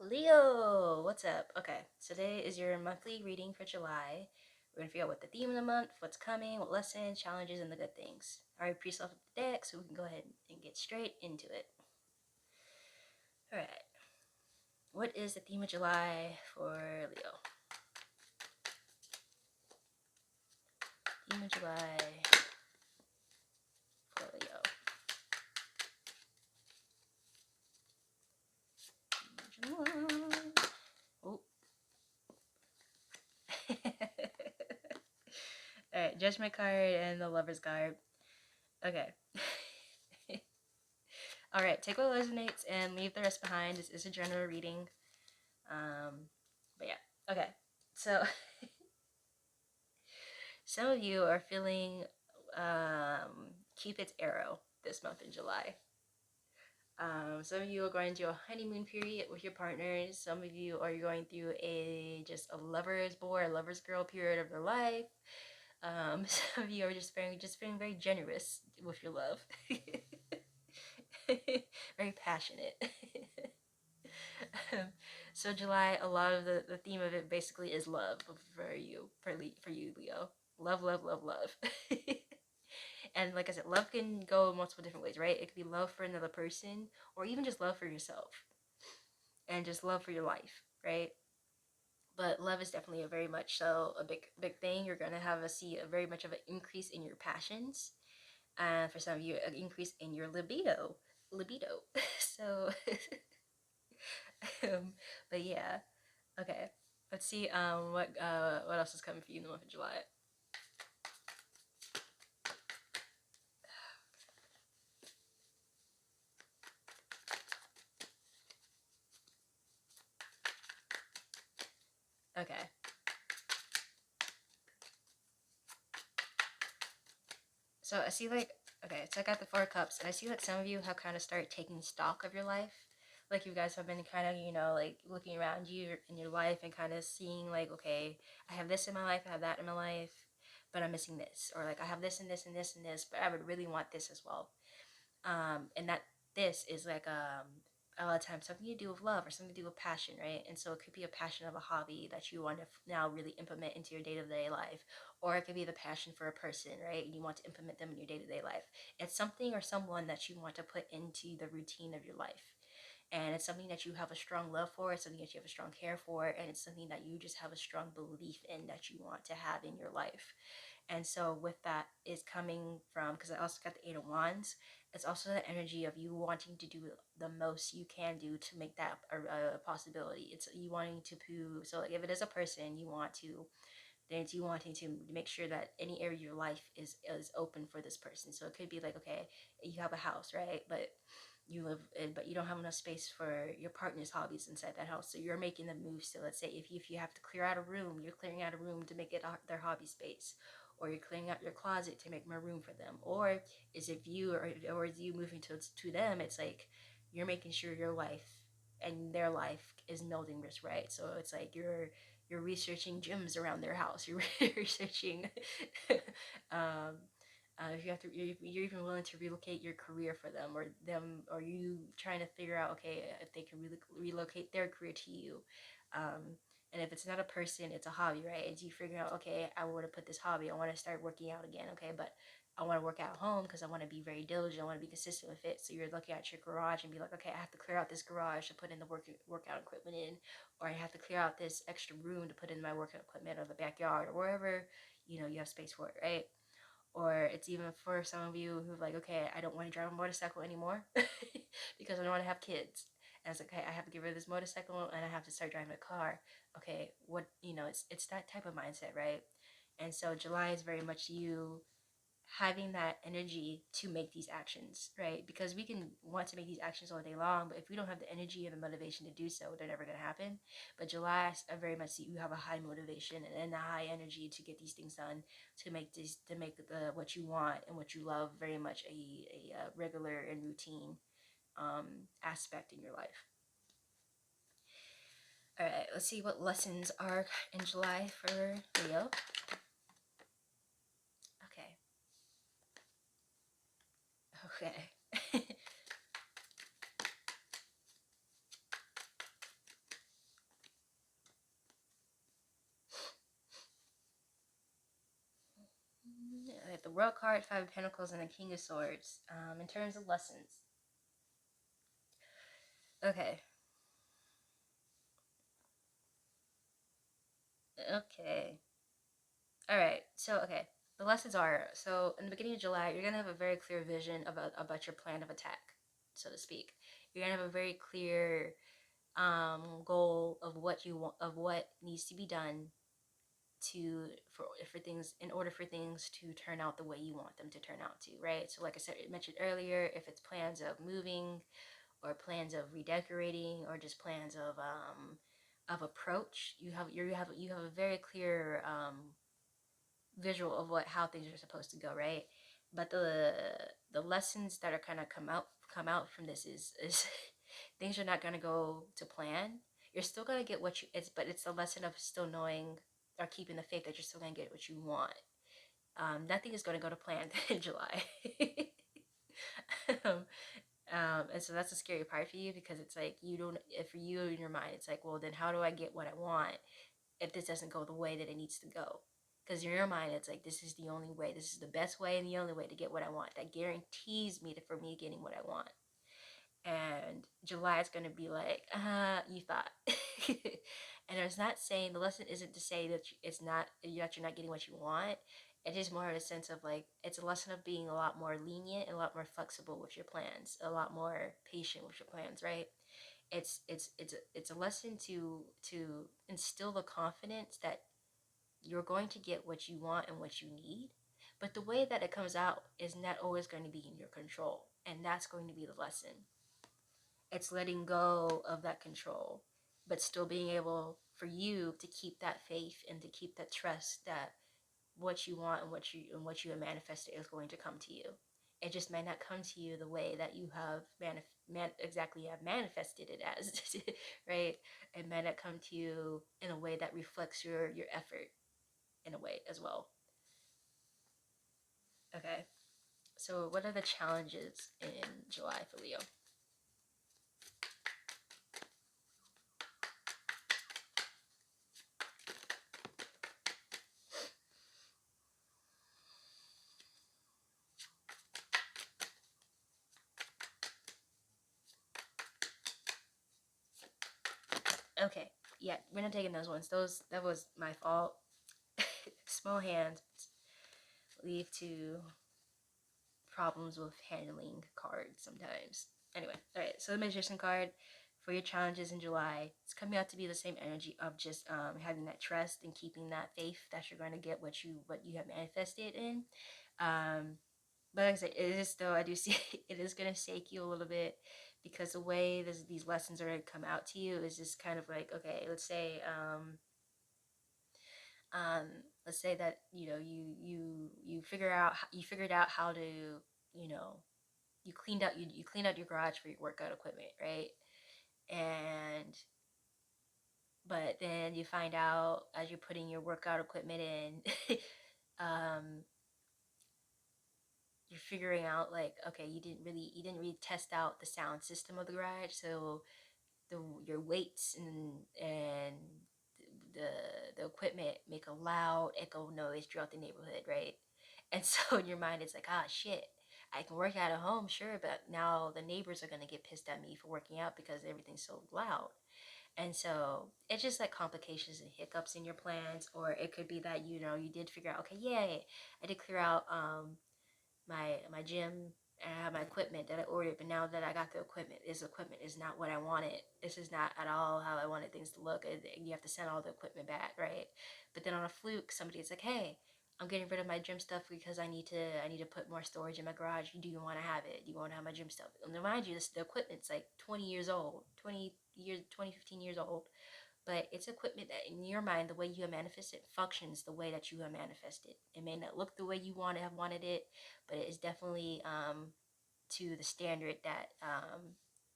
Leo, what's up? Okay, today is your monthly reading for July. We're gonna figure out what the theme of the month, what's coming, what lessons, challenges, and the good things. Alright, pre-shuffle the deck so we can go ahead and get straight into it. Alright, what is the theme of July for Leo? Theme of July for Leo. July. Oh. Alright, Judgment card and the Lover's card. Okay. Alright, take what resonates and leave the rest behind. This is a general reading. But yeah, okay. So some of you are feeling Cupid's arrow this month in July. Some of you are going through a honeymoon period with your partners. Some of you are going through a lover's boy or lover's girl period of their life. Some of you are just feeling very generous with your love, very passionate. So July, a lot of the theme of it basically is love for you, for you, Leo. Love, love, love, love. And like I said, love can go multiple different ways, right? It could be love for another person, or even just love for yourself, and just love for your life, right? But love is definitely a very much so a big thing. You're gonna see a very much of an increase in your passions, and for some of you, an increase in your libido. So, but yeah, okay. Let's see. What else is coming for you in the month of July? Okay. So I see like, okay, so I got the Four Cups, and I see like some of you have kind of started taking stock of your life. Like you guys have been kind of, like looking around you in your life and kind of seeing like, okay, I have this in my life, I have that in my life, but I'm missing this. Or like I have this and this and this and this, but I would really want this as well. And that this is like a lot of times something to do with love or something to do with passion, right? And so it could be a passion of a hobby that you want to now really implement into your day-to-day life, or it could be the passion for a person, right? And you want to implement them in your day-to-day life. It's something or someone that you want to put into the routine of your life. And it's something that you have a strong love for, it's something that you have a strong care for, and it's something that you just have a strong belief in that you want to have in your life. And so with that is coming from, because I also got the Eight of Wands, it's also the energy of you wanting to do the most you can do to make that a possibility. It's you wanting to prove, so like if it is a person, you want to, then it's you wanting to make sure that any area of your life is open for this person. So it could be like, okay, you have a house, right? But you live in, but you don't have enough space for your partner's hobbies inside that house. So you're making the move. So let's say if you have to clear out a room, you're clearing out a room to make it their hobby space, or you're clearing out your closet to make more room for them. Or is it you, or is you moving to them? It's like you're making sure your life and their life is melding this, right? So it's like you're researching gyms around their house. You're researching um, if you have to, you're even willing to relocate your career for them, or them, or you trying to figure out, okay, if they can really relocate their career to you. And if it's not a person, it's a hobby, right? It's you figuring out, okay, I want to put this hobby, I want to start working out again, okay, but I want to work out at home because I want to be very diligent, I want to be consistent with it. So you're looking at your garage and be like, okay, I have to clear out this garage to put in the workout equipment in, or I have to clear out this extra room to put in my workout equipment, or the backyard, or wherever you have space for it, right? Or it's even for some of you who like, okay, I don't want to drive a motorcycle anymore because I don't want to have kids. And it's like, okay, I have to get rid of this motorcycle and I have to start driving a car. Okay, what, it's that type of mindset, right? And so July is very much you having that energy to make these actions, right? Because we can want to make these actions all day long, but if we don't have the energy and the motivation to do so, they're never going to happen. But July, I very much see you have a high motivation and a high energy to get these things done, to make the what you want and what you love very much a regular and routine aspect in your life. All right, let's see what lessons are in July for Leo. Okay. Okay. card, Five of Pentacles, and the King of Swords. In terms of lessons. Okay. Okay. Alright, so, okay. The lessons are, so in the beginning of July, you're going to have a very clear vision about your plan of attack, so to speak. You're going to have a very clear goal of what you want, of what needs to be done for things, in order for things to turn out the way you want them to turn out to, right? So like I said, mentioned earlier, if it's plans of moving or plans of redecorating or just plans of approach, you have a very clear visual of how things are supposed to go, right? But the lessons that are kind of come out from this is things are not going to go to plan. You're still going to get what but it's a lesson of still knowing or keeping the faith that you're still going to get what you want. Nothing is going to go to plan in July. um, and so that's a scary part for you, because it's like, you don't, if for you in your mind, it's like, well, then how do I get what I want if this doesn't go the way that it needs to go? Because in your mind, it's like, this is the only way, this is the best way and the only way to get what I want. That guarantees me for me getting what I want. And July is going to be like, you thought. And it's not saying, the lesson isn't to say that you're not getting what you want. It is more of a sense of like, it's a lesson of being a lot more lenient and a lot more flexible with your plans, a lot more patient with your plans, right? It's a lesson to instill the confidence that you're going to get what you want and what you need, but the way that it comes out is not always going to be in your control, and that's going to be the lesson. It's letting go of that control, but still being able for you to keep that faith and to keep that trust that what you want and what you have manifested is going to come to you. It just may not come to you the way that you have exactly have manifested it as, right? It may not come to you in a way that reflects your effort in a way as well. Okay, so what are the challenges in July for Leo? Okay, yeah, we're not taking those ones. That was my fault. Small hands lead to problems with handling cards sometimes. Anyway, all right. So the Magician card for your challenges in July, it's coming out to be the same energy of just having that trust and keeping that faith that you're going to get what you have manifested in. Um, but like I said, it is still, I do see it is going to shake you a little bit, because the way these lessons are going to come out to you is just kind of like, okay, um, let's say that you figured out how to, you know, you cleaned out your garage for your workout equipment, right? And but then you find out as you're putting your workout equipment in, um, you're figuring out like, okay, you didn't really test out the sound system of the garage, so your weights and the equipment make a loud echo noise throughout the neighborhood, right? And so in your mind, it's like, ah, shit. I can work out at home, sure, but now the neighbors are gonna get pissed at me for working out because everything's so loud. And so it's just like complications and hiccups in your plans, or it could be that you did figure out, okay, yay, I did clear out my gym, and I have my equipment that I ordered, but now that I got the equipment, this equipment is not what I wanted. This is not at all how I wanted things to look. And you have to send all the equipment back, right? But then on a fluke, somebody's like, hey, I'm getting rid of my gym stuff because I need to put more storage in my garage. Do you want to have it? Do you want to have my gym stuff? And remind you, the equipment's like 20 years old, 15 years old. But it's equipment that in your mind, the way you have manifested functions the way that you have manifested. It may not look the way you want to have wanted it, but it is definitely to the standard that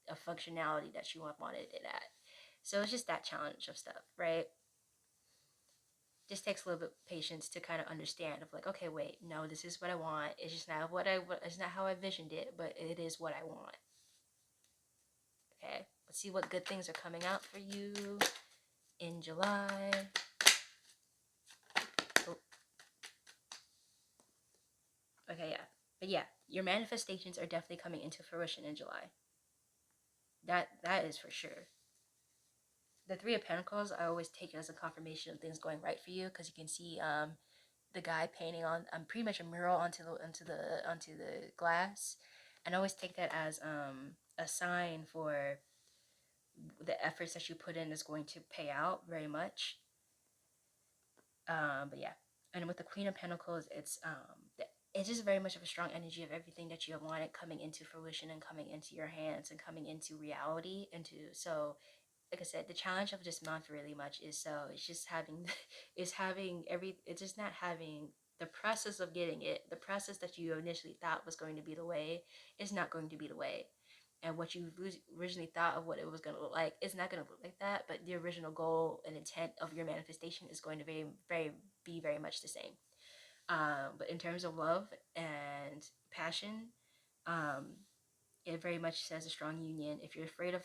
of functionality that you have wanted it at. So it's just that challenge of stuff, right? Just takes a little bit of patience to kind of understand of like, okay, wait, no, this is what I want. It's just not it's not how I visioned it, but it is what I want. Okay, let's see what good things are coming out for you in July. Oh. Okay, But yeah, your manifestations are definitely coming into fruition in July. That is for sure. The Three of Pentacles, I always take it as a confirmation of things going right for you, because you can see the guy painting on pretty much a mural onto the glass, and I always take that as a sign for the efforts that you put in is going to pay out very much. But yeah, and with the Queen of Pentacles, it's just very much of a strong energy of everything that you have wanted coming into fruition and coming into your hands and coming into reality. Like I said, the challenge of this month really much is it's just having it's just not having the process of getting it. The process that you initially thought was going to be the way is not going to be the way. And what you originally thought of what it was going to look like is not going to look like that. But the original goal and intent of your manifestation is going to be very much the same. But in terms of love and passion, um, it very much says a strong union. If you're afraid of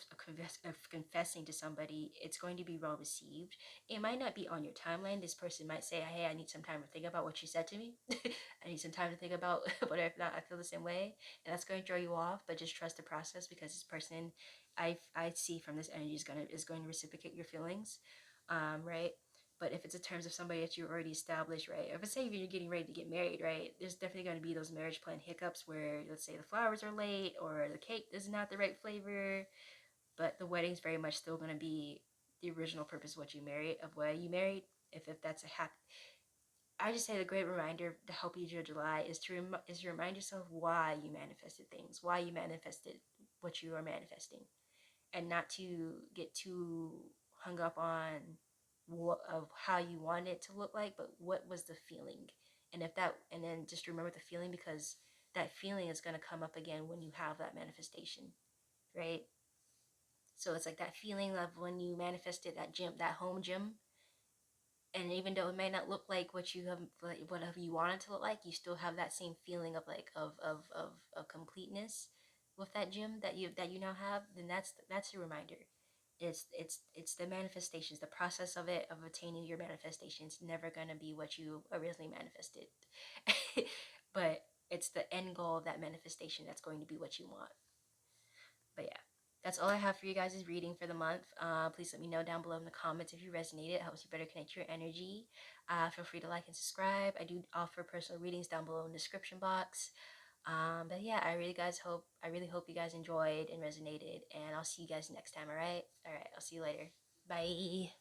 confessing to somebody, it's going to be well received. It might not be on your timeline. This person might say, hey, I need some time to think about what you said to me. I need some time to think about whether if not I feel the same way. And that's going to throw you off, but just trust the process, because this person I see from this energy is going to reciprocate your feelings. Right? But if it's in terms of somebody that you already established, right? If it's say you're getting ready to get married, right? There's definitely going to be those marriage plan hiccups where, let's say, the flowers are late or the cake is not the right flavor, but the wedding's very much still going to be the original purpose of what you married, of why you married. If that's a happy, I just say the great reminder to help you through July is to remind yourself why you manifested things, why you manifested what you are manifesting, and not to get too hung up on what of how you want it to look like, but what was the feeling. And then just remember the feeling, because that feeling is going to come up again when you have that manifestation, right? So it's like that feeling of when you manifested that gym, that home gym, and even though it may not look like what you have, like whatever you want it to look like, you still have that same feeling of like of completeness with that gym that you now have. Then that's a reminder. It's the manifestations, the process of it, of attaining your manifestations, never gonna be what you originally manifested. But it's the end goal of that manifestation that's going to be what you want. But yeah, that's all I have for you guys' reading for the month. Please let me know down below in the comments if you resonated. It helps you better connect your energy. Feel free to like and subscribe. I do offer personal readings down below in the description box. But yeah, I really hope you guys enjoyed and resonated, and I'll see you guys next time. All right, I'll see you later. Bye.